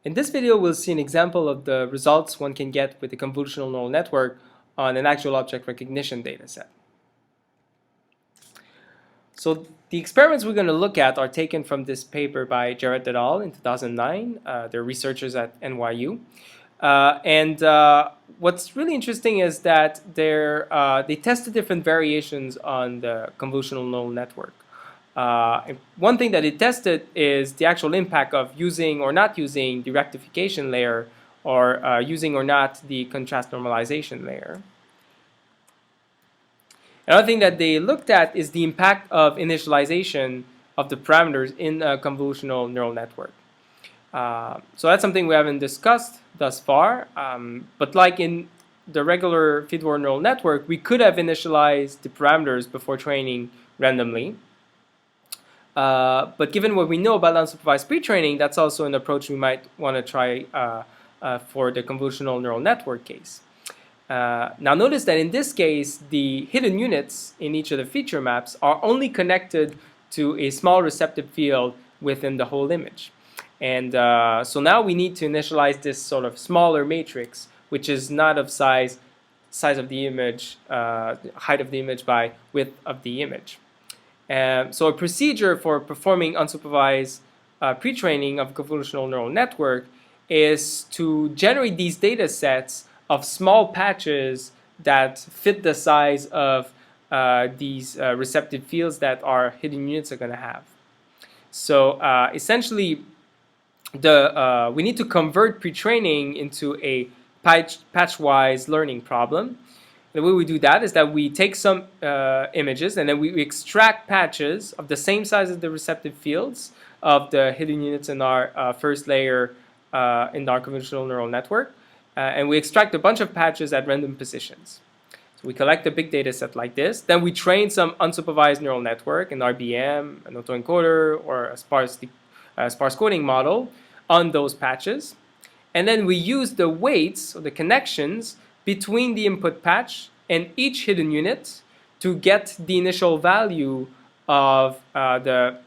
In this video, we'll see an example of the results one can get with a convolutional neural network on an actual object recognition dataset. So the experiments we're going to look at are taken from this paper by Jarrett et al. In 2009. They're researchers at NYU. What's really interesting is that they tested different variations on the convolutional neural network. One thing that it tested is the actual impact of using or not using the rectification layer, or using or not the contrast normalization layer. Another thing that they looked at is the impact of initialization of the parameters in a convolutional neural network. So that's something we haven't discussed thus far, but like in the regular feedforward neural network, we could have initialized the parameters before training randomly. But given what we know about unsupervised pre-training, that's also an approach we might want to try for the convolutional neural network case. Now notice that in this case, the hidden units in each of the feature maps are only connected to a small receptive field within the whole image. And so now we need to initialize this sort of smaller matrix, which is not of size of the image, height of the image by width of the image. So a procedure for performing unsupervised pre-training of a convolutional neural network is to generate these data sets of small patches that fit the size of these receptive fields that our hidden units are going to have. So essentially, we need to convert pre-training into a patch-wise learning problem. The way we do that is that we take some images and then we extract patches of the same size as the receptive fields of the hidden units in our first layer in our convolutional neural network. And we extract a bunch of patches at random positions. So we collect a big data set like this. Then we train some unsupervised neural network, an RBM, an autoencoder, or a sparse coding model on those patches. And then we use the weights, or the connections, between the input patch and each hidden unit to get the initial value of the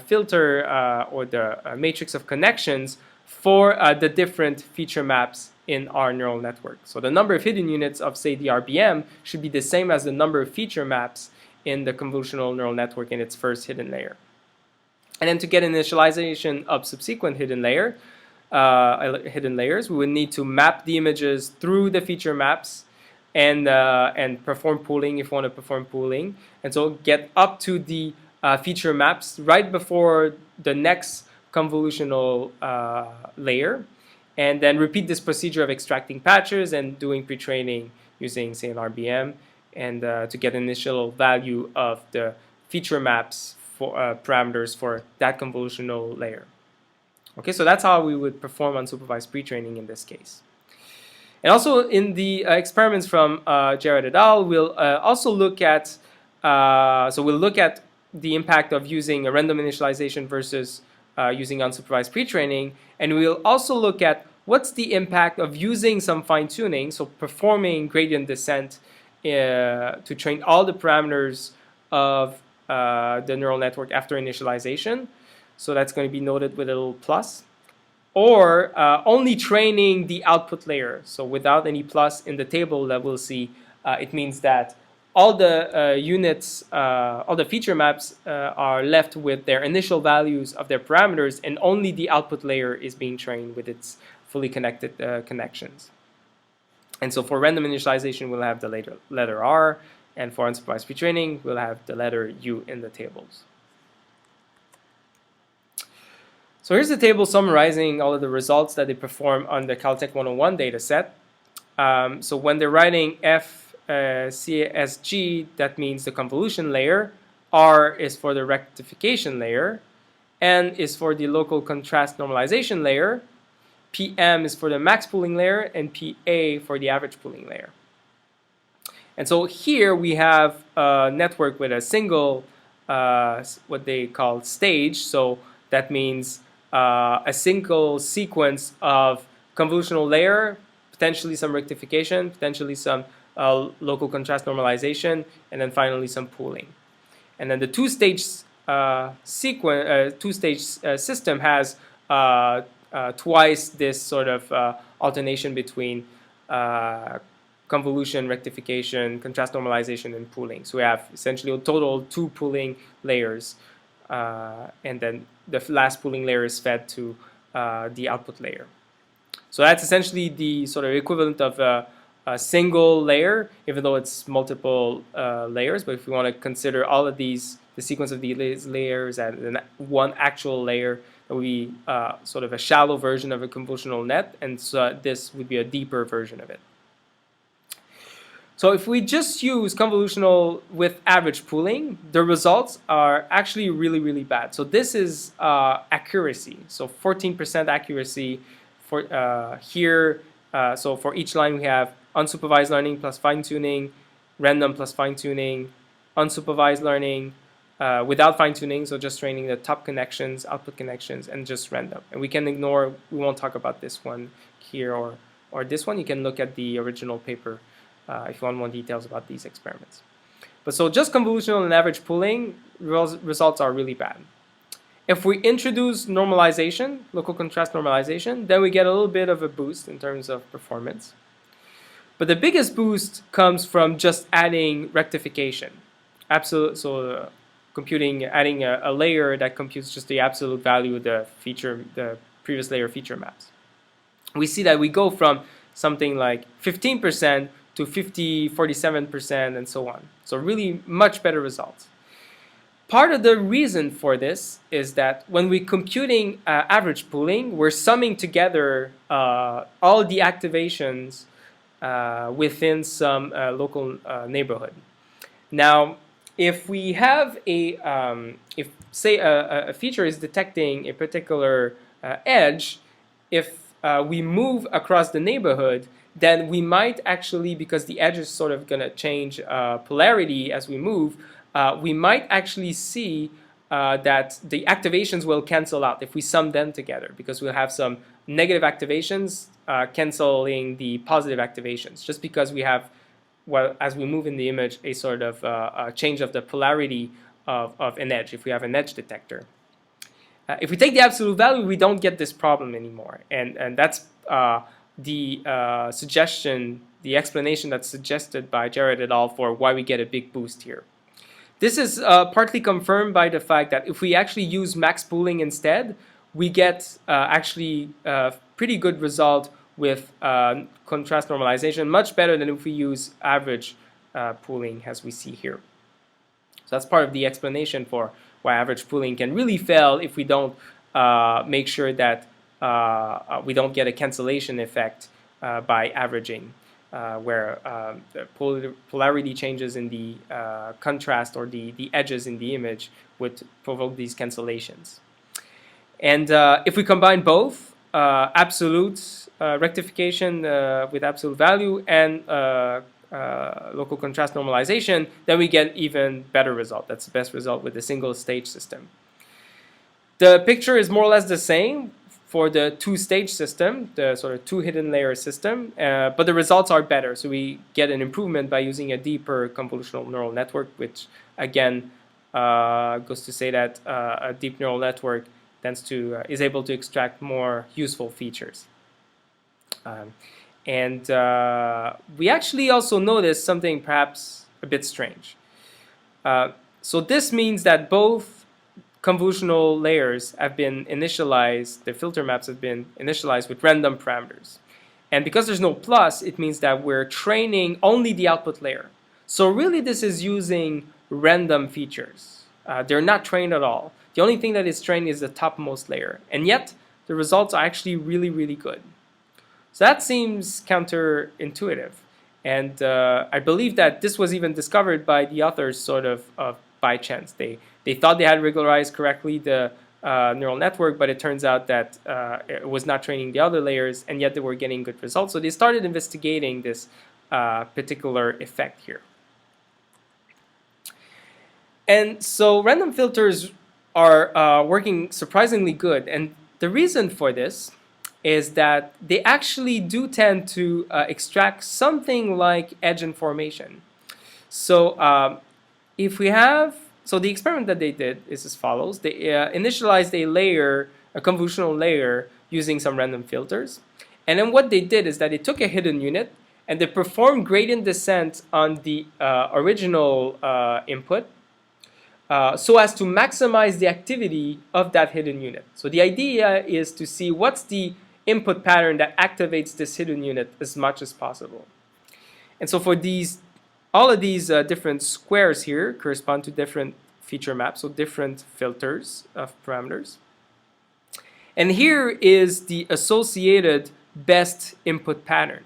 filter or the matrix of connections for the different feature maps in our neural network. So the number of hidden units of, say, the RBM should be the same as the number of feature maps in the convolutional neural network in its first hidden layer. And then to get initialization of subsequent hidden layers, we would need to map the images through the feature maps and perform pooling if we want to perform pooling. And so get up to the feature maps right before the next convolutional layer. And then repeat this procedure of extracting patches and doing pre-training using, say, an RBM, and to get initial value of the feature maps for parameters for that convolutional layer. Okay, so that's how we would perform unsupervised pre-training in this case. And also in the experiments from Jarrett et al., we'll also look at we'll look at the impact of using a random initialization versus using unsupervised pre-training, and we'll also look at what's the impact of using some fine-tuning, so performing gradient descent to train all the parameters of the neural network after initialization. So that's going to be noted with a little plus. Or only training the output layer. So without any plus in the table that we'll see, it means that all the units, all the feature maps are left with their initial values of their parameters, and only the output layer is being trained with its fully connected connections. And so for random initialization, we'll have the letter R, and for unsupervised pre-training, we'll have the letter U in the tables. So here's the table summarizing all of the results that they perform on the Caltech 101 dataset. So when they're writing FCSG, that means the convolution layer. R is for the rectification layer. N is for the local contrast normalization layer. PM is for the max pooling layer, and PA for the average pooling layer. And so here we have a network with a single, what they call stage. So that means a single sequence of convolutional layer, potentially some rectification, potentially some local contrast normalization, and then finally some pooling. And then the two-stage system has twice this sort of alternation between convolution, rectification, contrast normalization, and pooling. So we have essentially a total 2 pooling layers, and then the last pooling layer is fed to the output layer. So that's essentially the sort of equivalent of a single layer, even though it's multiple layers. But if we want to consider all of these, the sequence of these layers as one actual layer, that would be sort of a shallow version of a convolutional net, and so this would be a deeper version of it. So if we just use convolutional with average pooling, the results are actually really, really bad. So this is accuracy. So 14% accuracy for here. So for each line we have unsupervised learning plus fine-tuning, random plus fine-tuning, unsupervised learning without fine-tuning, so just training the top connections, output connections, and just random. And we can ignore, we won't talk about this one here or this one. You can look at the original paper if you want more details about these experiments. But so just convolutional and average pooling results are really bad. If we introduce normalization, local contrast normalization, then we get a little bit of a boost in terms of performance. But the biggest boost comes from just adding rectification. Absolute, so computing, adding a layer that computes just the absolute value of the feature, the previous layer feature maps. We see that we go from something like 15% to 50, 47%, and so on. So really much better results. Part of the reason for this is that when we're computing average pooling, we're summing together all the activations within some local neighborhood. Now, if we have if say a feature is detecting a particular edge, if we move across the neighborhood, then we might actually, because the edge is sort of going to change polarity as we move, we might actually see that the activations will cancel out if we sum them together, because we'll have some negative activations canceling the positive activations, just because we have, well, as we move in the image, a sort of a change of the polarity of an edge, if we have an edge detector. If we take the absolute value, we don't get this problem anymore, and that's the suggestion, the explanation that's suggested by Jared et al. For why we get a big boost here. This is partly confirmed by the fact that if we actually use max pooling instead, we get actually a pretty good result with contrast normalization, much better than if we use average pooling as we see here. So that's part of the explanation for why average pooling can really fail if we don't make sure that we don't get a cancellation effect by averaging, where the polarity changes in the contrast or the edges in the image would provoke these cancellations. And if we combine both absolute rectification with absolute value and local contrast normalization, then we get even better result. That's the best result with a single stage system. The picture is more or less the same for the two-stage system, the sort of two hidden layer system, but the results are better. So we get an improvement by using a deeper convolutional neural network, which again goes to say that a deep neural network is able to extract more useful features. And we actually also noticed something perhaps a bit strange. So this means that both convolutional layers have been initialized, the filter maps have been initialized with random parameters. And because there's no plus, it means that we're training only the output layer. So really this is using random features. They're not trained at all. The only thing that is trained is the topmost layer. And yet the results are actually really, really good. So that seems counterintuitive. And I believe that this was even discovered by the authors sort of by chance. They thought they had regularized correctly the neural network, but it turns out that it was not training the other layers, and yet they were getting good results. So they started investigating this particular effect here. And so random filters are working surprisingly good. And the reason for this is that they actually do tend to extract something like edge information. So if we have, so the experiment that they did is as follows. They initialized a layer, a convolutional layer, using some random filters. And then what they did is that they took a hidden unit and they performed gradient descent on the original input so as to maximize the activity of that hidden unit. So the idea is to see what's the input pattern that activates this hidden unit as much as possible. And so for all of these different squares here correspond to different feature maps, so different filters of parameters. And here is the associated best input pattern.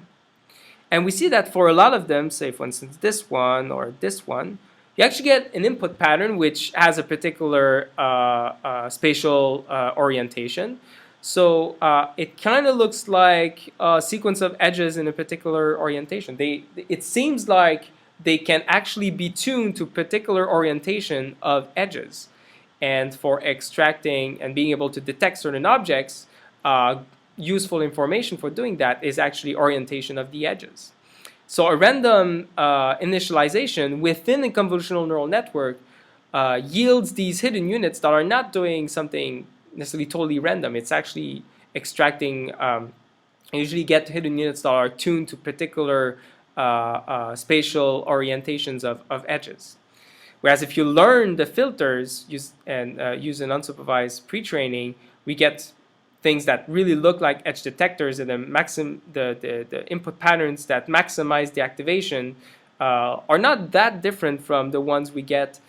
And we see that for a lot of them, say for instance this one or this one, you actually get an input pattern which has a particular spatial orientation. So it kind of looks like a sequence of edges in a particular orientation. It seems like they can actually be tuned to particular orientation of edges. And for extracting and being able to detect certain objects, useful information for doing that is actually orientation of the edges. So a random initialization within a convolutional neural network yields these hidden units that are not doing something necessarily totally random. It's actually extracting, you usually get hidden units that are tuned to particular spatial orientations of edges. Whereas if you learn the filters use an unsupervised pre-training, we get things that really look like edge detectors, and the input patterns that maximize the activation are not that different from the ones we get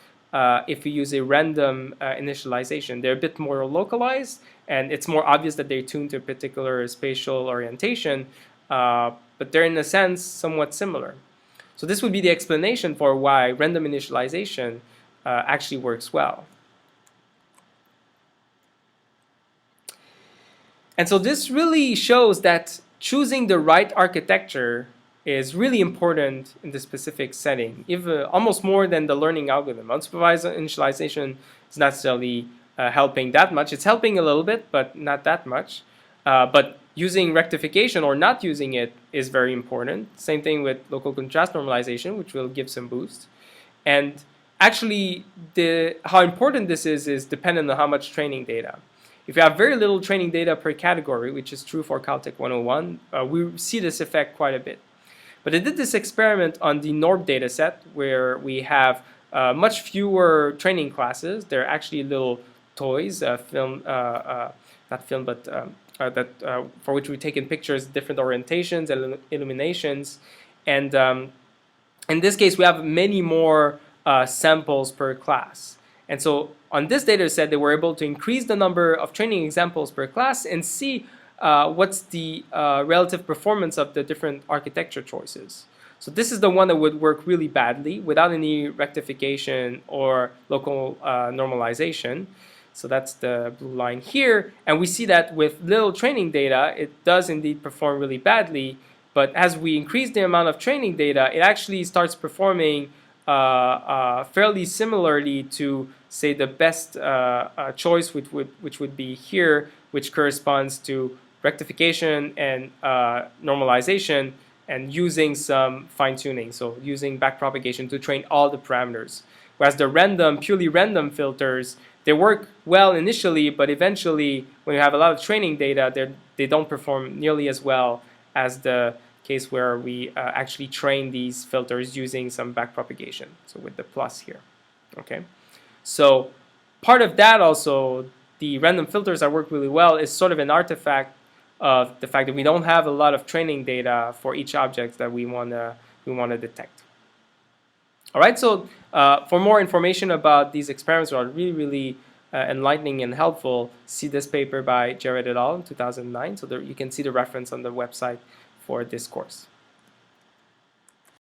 if we use a random initialization. They're a bit more localized, and it's more obvious that they're tuned to a particular spatial orientation, but they're in a sense somewhat similar. So this would be the explanation for why random initialization actually works well. And so this really shows that choosing the right architecture is really important in the specific setting, almost more than the learning algorithm. Unsupervised initialization is not necessarily helping that much. It's helping a little bit, but not that much. But using rectification or not using it is very important. Same thing with local contrast normalization, which will give some boost. And actually, how important this is dependent on how much training data. If you have very little training data per category, which is true for Caltech 101, we see this effect quite a bit. But I did this experiment on the NORB dataset where we have much fewer training classes. They're actually little toys, for which we've taken pictures, different orientations and illuminations. And in this case, we have many more samples per class. And so on this data set, they were able to increase the number of training examples per class and see what's the relative performance of the different architecture choices. So this is the one that would work really badly without any rectification or local normalization. So that's the blue line here. And we see that with little training data, it does indeed perform really badly. But as we increase the amount of training data, it actually starts performing fairly similarly to, say, the best choice, which would be here, which corresponds to rectification and normalization and using some fine-tuning, so using backpropagation to train all the parameters. Whereas the purely random filters, they work well initially, but eventually, when you have a lot of training data, they don't perform nearly as well as the case where we actually train these filters using some backpropagation, so with the plus here. Okay, so part of that also, the random filters that work really well is sort of an artifact of the fact that we don't have a lot of training data for each object that we want to detect. All right, so for more information about these experiments that are really enlightening and helpful, see this paper by Jared et al. in 2009, so you can see the reference on the website for this course.